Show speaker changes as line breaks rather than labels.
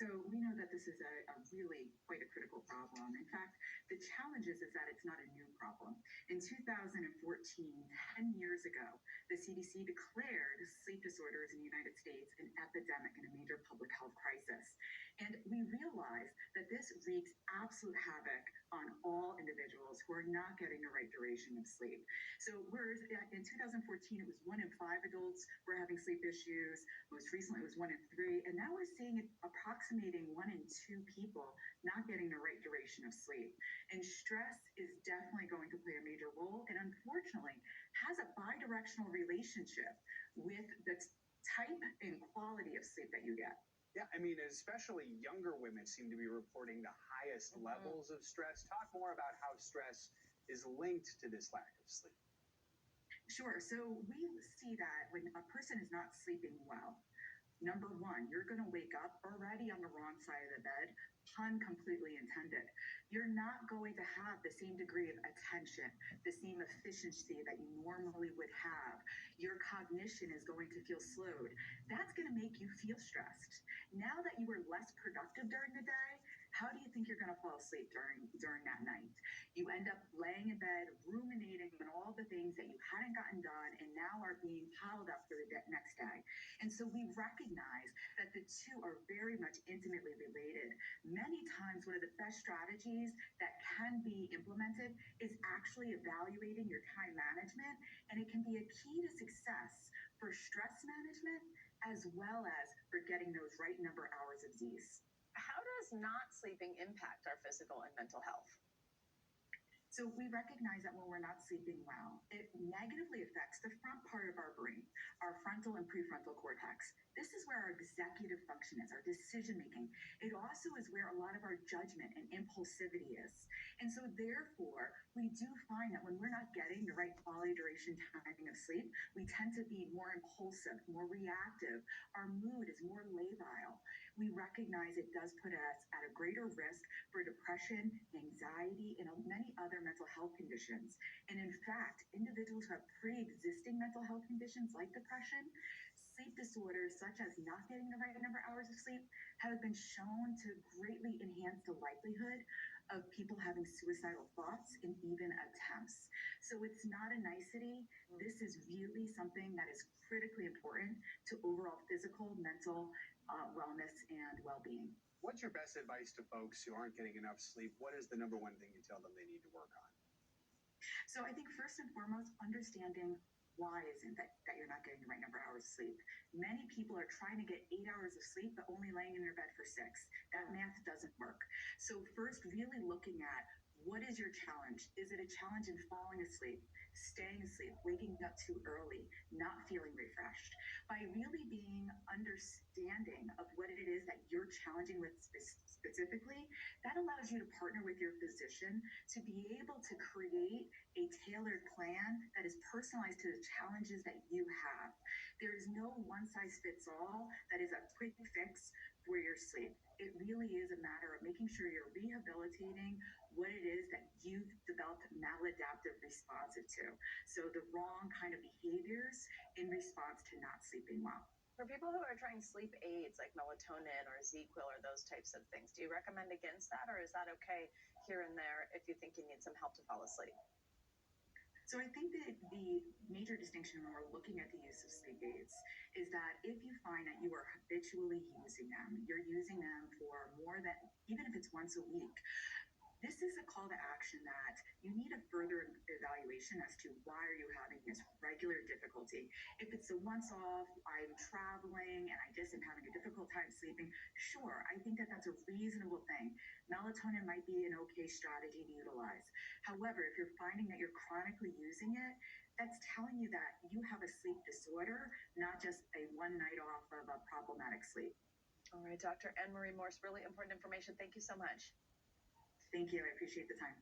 So we know that this is a really quite a critical problem. In fact, the challenge is that it's not a new problem. In 2014, 10 years ago, the CDC declared sleep disorders in the United States an epidemic and a major public health crisis. And we realized that this wreaks absolute havoc on all individuals who are not getting the right duration of sleep. So whereas in 2014, it was 1 in 5 adults were having sleep issues. Most recently, it was 1 in 3. And now we're seeing it approximating 1 in 2 people not getting the right duration of sleep. And stress is definitely going to play a major role and unfortunately has a bidirectional relationship with the type and quality of sleep that you get.
Yeah, I mean, especially younger women seem to be reporting the highest levels of stress. Talk more about how stress is linked to this lack of sleep.
Sure. So we see that when a person is not sleeping well, number one, you're going to wake up already on the wrong side of the bed, pun completely intended. You're not going to have the same degree of attention, the same efficiency that you normally would have. Your cognition is going to feel slowed. That's going to make you feel stressed. Now that you were less productive during the day, how do you think you're going to fall asleep during that night? You end up laying in bed, ruminating on all the things that you hadn't gotten done and now are being piled up for the next day. And so we recognize that the two are very much intimately related. Many times, one of the best strategies that can be implemented is actually evaluating your time management, and it can be a key to success for stress management as well as for getting those right number of hours of Z's.
How does not sleeping impact our physical and mental health?
So we recognize that when we're not sleeping well, it negatively affects the front part of our brain, our frontal and prefrontal cortex. This is where our executive function is, our decision making. It also is where a lot of our judgment and impulsivity is. And so therefore, we do find that when we're not getting the right quality, duration, timing of sleep, we tend to be more impulsive, more reactive. Our mood is more labile. We recognize it does put us at a greater risk for depression, anxiety, and many other mental health conditions. And in fact, individuals who have pre-existing mental health conditions like depression, sleep disorders such as not getting the right number of hours of sleep have been shown to greatly enhance the likelihood of people having suicidal thoughts and even attempts. So it's not a nicety. This is really something that is critically important to overall physical, mental wellness and well-being.
What's your best advice to folks who aren't getting enough sleep? What is the number one thing you tell them they need to work on?
So I think first and foremost, understanding why isn't that you're not getting the right number of hours of sleep. Many people are trying to get 8 hours of sleep, but only laying in their bed for 6. That math doesn't work. So first, really looking at what is your challenge? Is it a challenge in falling asleep, staying asleep, waking up too early, not feeling refreshed? By really being understanding of what it is that you're challenging with specifically, that allows you to partner with your physician to be able to create a tailored plan that is personalized to the challenges that you have. There is no one-size-fits-all that is a quick fix for your sleep. It really is a matter of making sure you're rehabilitating what it is that you've developed maladaptive responsive to. So the wrong kind of behaviors in response to not sleeping well.
For people who are trying sleep aids like melatonin or ZQL or those types of things, do you recommend against that, or is that okay here and there if you think you need some help to fall asleep?
So I think that the major distinction when we're looking at the use of sleep aids is that if you find that you are habitually using them, you're using them for more than, even if it's once a week, this is a call to action that you need a further evaluation as to why are you having this regular difficulty. If it's a once off, I'm traveling and I just am having a difficult time sleeping, sure, I think that that's a reasonable thing. Melatonin might be an okay strategy to utilize. However, if you're finding that you're chronically using it, that's telling you that you have a sleep disorder, not just a one night off of a problematic sleep.
All right, Dr. Anne Marie Morse, really important information. Thank you so much.
Thank you. I appreciate the time.